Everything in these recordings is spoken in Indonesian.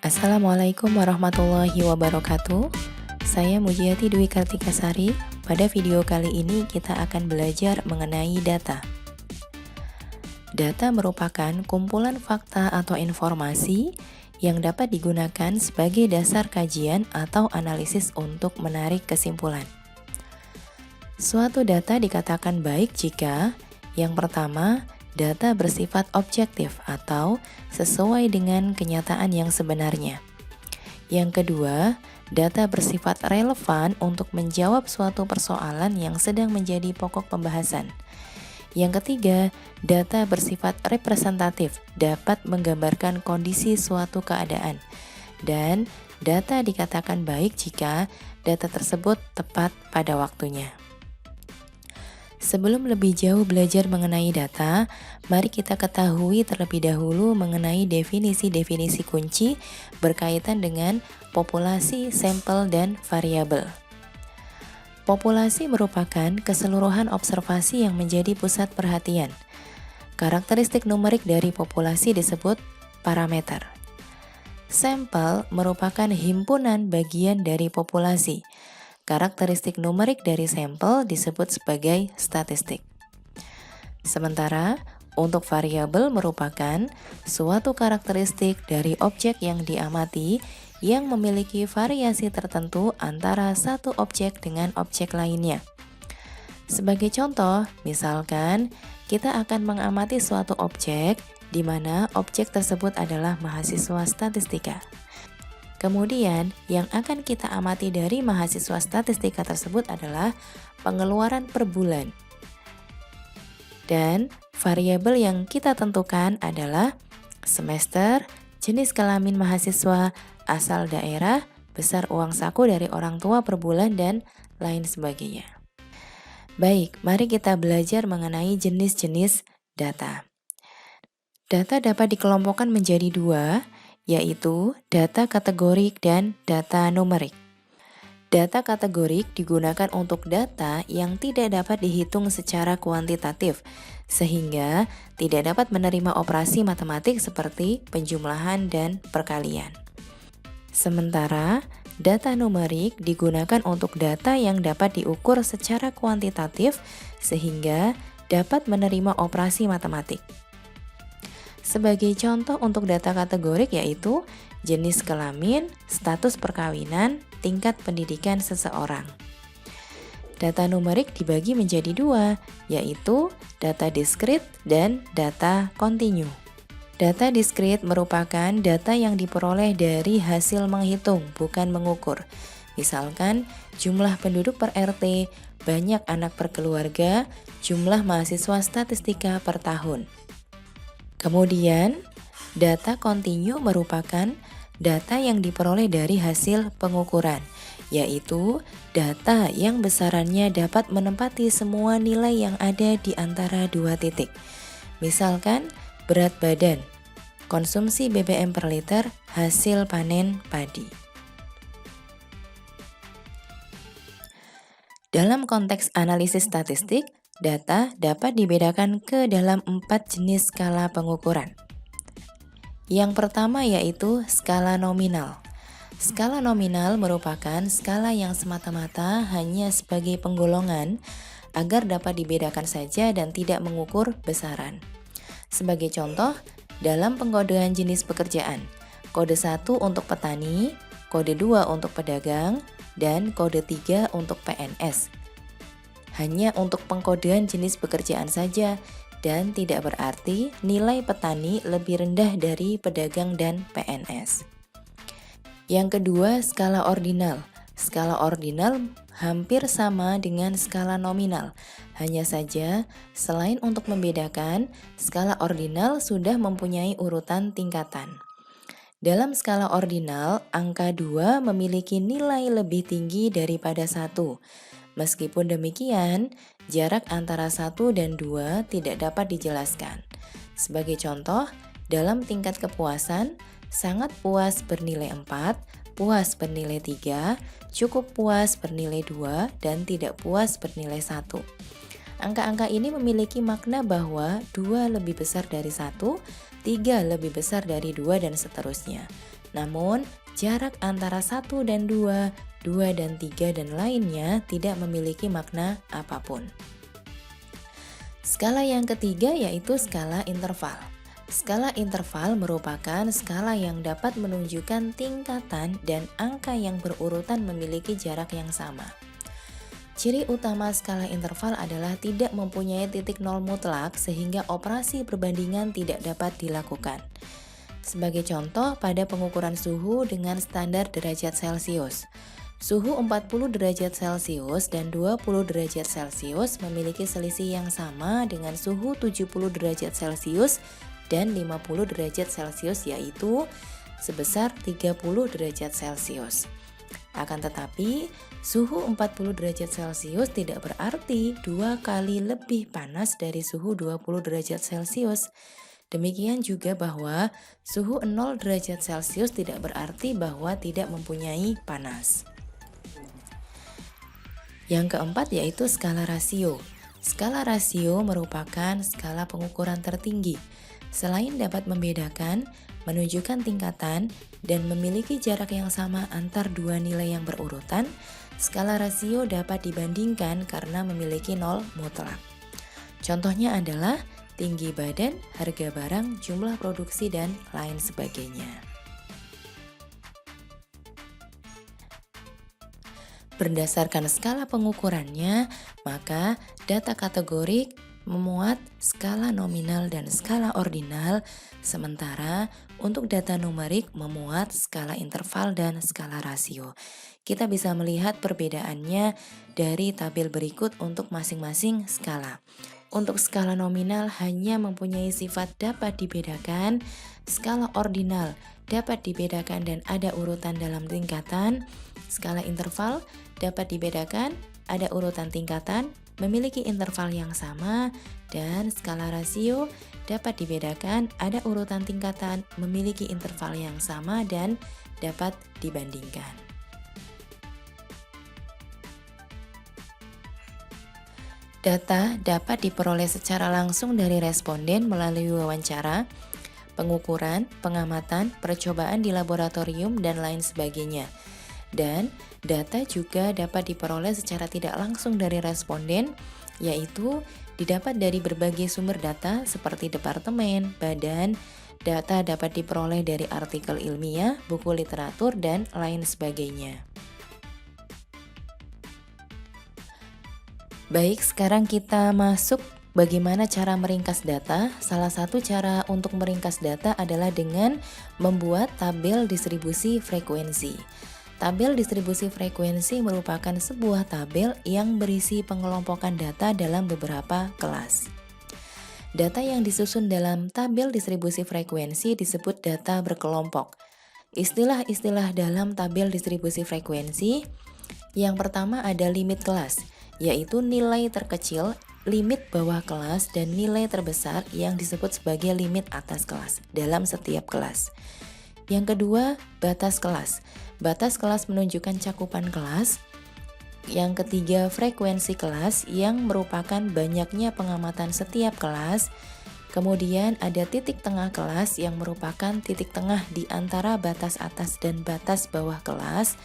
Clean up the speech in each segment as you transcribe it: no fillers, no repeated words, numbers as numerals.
Assalamualaikum warahmatullahi wabarakatuh. Saya Mujiati Dwi Kartikasari. Pada video kali ini kita akan belajar mengenai data. Data merupakan kumpulan fakta atau informasi yang dapat digunakan sebagai dasar kajian atau analisis untuk menarik kesimpulan. Suatu data dikatakan baik jika yang pertama, data bersifat objektif atau sesuai dengan kenyataan yang sebenarnya. Yang kedua, data bersifat relevan untuk menjawab suatu persoalan yang sedang menjadi pokok pembahasan. Yang ketiga, data bersifat representatif, dapat menggambarkan kondisi suatu keadaan. Dan data dikatakan baik jika data tersebut tepat pada waktunya. Sebelum lebih jauh belajar mengenai data, mari kita ketahui terlebih dahulu mengenai definisi-definisi kunci berkaitan dengan populasi, sampel, dan variabel. Populasi merupakan keseluruhan observasi yang menjadi pusat perhatian. Karakteristik numerik dari populasi disebut parameter. Sampel merupakan himpunan bagian dari populasi. Karakteristik numerik dari sampel disebut sebagai statistik. Sementara, untuk variabel merupakan suatu karakteristik dari objek yang diamati yang memiliki variasi tertentu antara satu objek dengan objek lainnya. Sebagai contoh, misalkan kita akan mengamati suatu objek di mana objek tersebut adalah mahasiswa statistika. Kemudian, yang akan kita amati dari mahasiswa statistika tersebut adalah pengeluaran per bulan. Dan variabel yang kita tentukan adalah semester, jenis kelamin mahasiswa, asal daerah, besar uang saku dari orang tua per bulan, dan lain sebagainya. Baik, mari kita belajar mengenai jenis-jenis data. Data dapat dikelompokkan menjadi dua, yaitu data kategorik dan data numerik. Data kategorik digunakan untuk data yang tidak dapat dihitung secara kuantitatif, sehingga tidak dapat menerima operasi matematik seperti penjumlahan dan perkalian. Sementara, data numerik digunakan untuk data yang dapat diukur secara kuantitatif, sehingga dapat menerima operasi matematik. Sebagai contoh untuk data kategorik yaitu jenis kelamin, status perkawinan, tingkat pendidikan seseorang. Data numerik dibagi menjadi dua, yaitu data diskrit dan data kontinu. Data diskrit merupakan data yang diperoleh dari hasil menghitung, bukan mengukur. Misalkan jumlah penduduk per RT, banyak anak per keluarga, jumlah mahasiswa statistika per tahun. Kemudian, data kontinu merupakan data yang diperoleh dari hasil pengukuran, yaitu data yang besarannya dapat menempati semua nilai yang ada di antara dua titik. Misalkan, berat badan, konsumsi BBM per liter, hasil panen padi. Dalam konteks analisis statistik, data dapat dibedakan ke dalam 4 jenis skala pengukuran. Yang pertama yaitu skala nominal. Skala nominal merupakan skala yang semata-mata hanya sebagai penggolongan agar dapat dibedakan saja dan tidak mengukur besaran. Sebagai contoh, dalam pengkodean jenis pekerjaan, kode 1 untuk petani, kode 2 untuk pedagang, dan kode 3 untuk PNS. Hanya untuk pengkodean jenis pekerjaan saja dan tidak berarti nilai petani lebih rendah dari pedagang dan PNS. Yang kedua, skala ordinal. Skala ordinal hampir sama dengan skala nominal. Hanya saja, selain untuk membedakan, skala ordinal sudah mempunyai urutan tingkatan. Dalam skala ordinal, angka 2 memiliki nilai lebih tinggi daripada 1. Meskipun demikian, jarak antara 1 dan 2 tidak dapat dijelaskan. Sebagai contoh, dalam tingkat kepuasan, sangat puas bernilai 4, puas bernilai 3, cukup puas bernilai 2, dan tidak puas bernilai 1. Angka-angka ini memiliki makna bahwa 2 lebih besar dari 1, 3 lebih besar dari 2, dan seterusnya. Namun, jarak antara 1 dan 2, 2 dan 3 dan lainnya tidak memiliki makna apapun. Skala yang ketiga yaitu skala interval. Skala interval merupakan skala yang dapat menunjukkan tingkatan dan angka yang berurutan memiliki jarak yang sama. Ciri utama skala interval adalah tidak mempunyai titik nol mutlak sehingga operasi perbandingan tidak dapat dilakukan. Sebagai contoh, pada pengukuran suhu dengan standar derajat Celcius. Suhu 40 derajat Celcius dan 20 derajat Celcius memiliki selisih yang sama dengan suhu 70 derajat Celcius dan 50 derajat Celcius, yaitu sebesar 30 derajat Celcius. Akan tetapi, suhu 40 derajat Celcius tidak berarti 2 kali lebih panas dari suhu 20 derajat Celcius. Demikian juga bahwa suhu 0 derajat Celcius tidak berarti bahwa tidak mempunyai panas. Yang keempat yaitu skala rasio. Skala rasio merupakan skala pengukuran tertinggi. Selain dapat membedakan, menunjukkan tingkatan, dan memiliki jarak yang sama antar dua nilai yang berurutan, skala rasio dapat dibandingkan karena memiliki nol mutlak. Contohnya adalah tinggi badan, harga barang, jumlah produksi, dan lain sebagainya. Berdasarkan skala pengukurannya, maka data kategorik memuat skala nominal dan skala ordinal, sementara untuk data numerik memuat skala interval dan skala rasio. Kita bisa melihat perbedaannya dari tabel berikut untuk masing-masing skala. Untuk skala nominal hanya mempunyai sifat dapat dibedakan, skala ordinal dapat dibedakan dan ada urutan dalam tingkatan, skala interval dapat dibedakan, ada urutan tingkatan, memiliki interval yang sama, dan skala rasio dapat dibedakan, ada urutan tingkatan, memiliki interval yang sama, dan dapat dibandingkan. Data dapat diperoleh secara langsung dari responden melalui wawancara, pengukuran, pengamatan, percobaan di laboratorium, dan lain sebagainya. Dan data juga dapat diperoleh secara tidak langsung dari responden, yaitu didapat dari berbagai sumber data seperti departemen, badan, data dapat diperoleh dari artikel ilmiah, buku literatur, dan lain sebagainya. Baik, sekarang kita masuk bagaimana cara meringkas data. Salah satu cara untuk meringkas data adalah dengan membuat tabel distribusi frekuensi. Tabel distribusi frekuensi merupakan sebuah tabel yang berisi pengelompokan data dalam beberapa kelas. Data yang disusun dalam tabel distribusi frekuensi disebut data berkelompok. Istilah-istilah dalam tabel distribusi frekuensi, yang pertama ada limit kelas, yaitu nilai terkecil, limit bawah kelas, dan nilai terbesar yang disebut sebagai limit atas kelas dalam setiap kelas. Yang kedua, batas kelas. Batas kelas menunjukkan cakupan kelas. Yang ketiga, frekuensi kelas yang merupakan banyaknya pengamatan setiap kelas. Kemudian ada titik tengah kelas yang merupakan titik tengah di antara batas atas dan batas bawah kelas.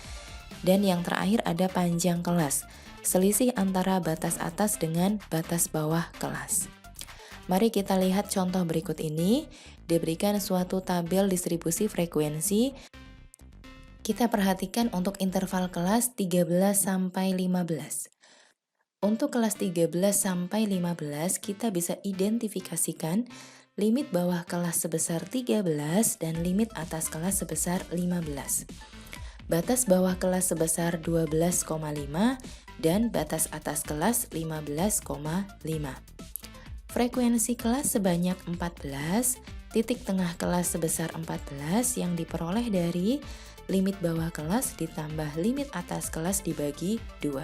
Dan yang terakhir ada panjang kelas, selisih antara batas atas dengan batas bawah kelas. Mari kita lihat contoh berikut ini. Diberikan suatu tabel distribusi frekuensi. Kita perhatikan untuk interval kelas 13 sampai 15. Untuk kelas 13 sampai 15 kita bisa identifikasikan limit bawah kelas sebesar 13 dan limit atas kelas sebesar 15. Batas bawah kelas sebesar 12,5 dan batas atas kelas 15,5. Frekuensi kelas sebanyak 14, titik tengah kelas sebesar 14 yang diperoleh dari limit bawah kelas ditambah limit atas kelas dibagi 2.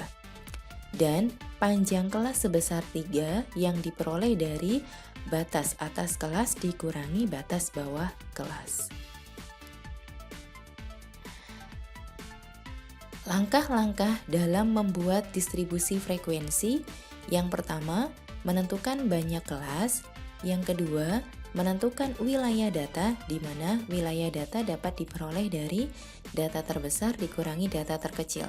Dan panjang kelas sebesar 3 yang diperoleh dari batas atas kelas dikurangi batas bawah kelas. Langkah-langkah dalam membuat distribusi frekuensi. Yang pertama, menentukan banyak kelas. Yang kedua, menentukan wilayah data, di mana wilayah data dapat diperoleh dari data terbesar dikurangi data terkecil.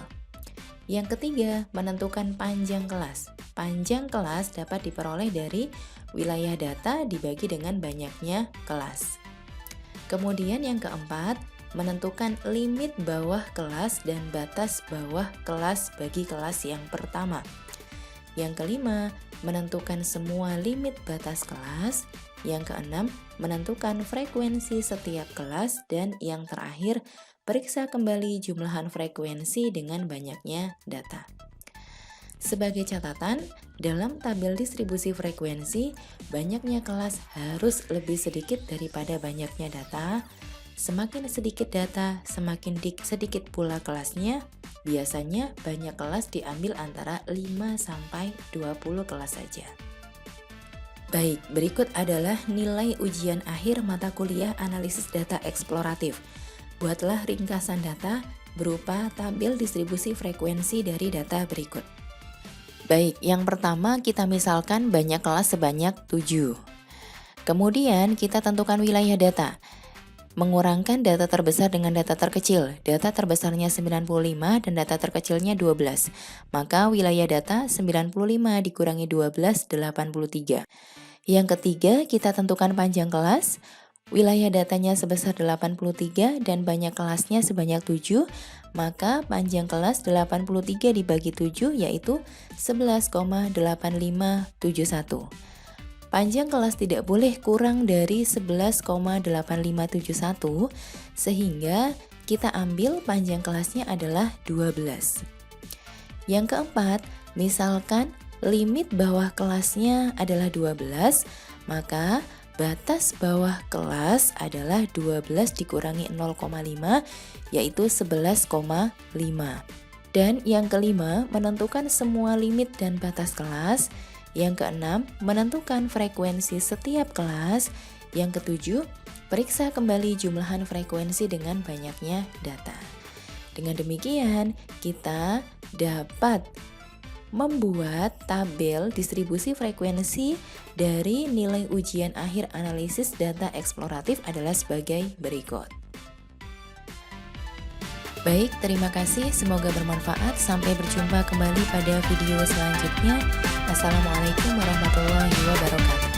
Yang ketiga, menentukan panjang kelas. Panjang kelas dapat diperoleh dari wilayah data dibagi dengan banyaknya kelas. Kemudian yang keempat, menentukan limit bawah kelas dan batas bawah kelas bagi kelas yang pertama. Yang kelima, menentukan semua limit batas kelas. Yang keenam, menentukan frekuensi setiap kelas. Dan yang terakhir, periksa kembali jumlahan frekuensi dengan banyaknya data. Sebagai catatan, dalam tabel distribusi frekuensi, banyaknya kelas harus lebih sedikit daripada banyaknya data. Semakin sedikit data, semakin sedikit pula kelasnya. Biasanya banyak kelas diambil antara 5-20 kelas saja. Baik, berikut adalah nilai ujian akhir mata kuliah analisis data eksploratif. Buatlah ringkasan data berupa tabel distribusi frekuensi dari data berikut. Baik, yang pertama kita misalkan banyak kelas sebanyak 7. Kemudian kita tentukan wilayah data. Mengurangkan data terbesar dengan data terkecil. Data terbesarnya 95 dan data terkecilnya 12. Maka wilayah data 95 dikurangi 12, 83. Yang ketiga, kita tentukan panjang kelas. Wilayah datanya sebesar 83 dan banyak kelasnya sebanyak 7. Maka panjang kelas 83 dibagi 7 yaitu 11,8571. Panjang kelas tidak boleh kurang dari 11,8571 sehingga kita ambil panjang kelasnya adalah 12. Yang keempat, misalkan limit bawah kelasnya adalah 12, maka batas bawah kelas adalah 12 dikurangi 0,5 yaitu 11,5. Dan yang kelima, menentukan semua limit dan batas kelas. Yang keenam, menentukan frekuensi setiap kelas. Yang ketujuh, periksa kembali jumlahan frekuensi dengan banyaknya data. Dengan demikian, kita dapat membuat tabel distribusi frekuensi dari nilai ujian akhir analisis data eksploratif adalah sebagai berikut. Baik, terima kasih. Semoga bermanfaat. Sampai berjumpa kembali pada video selanjutnya. Assalamualaikum warahmatullahi wabarakatuh.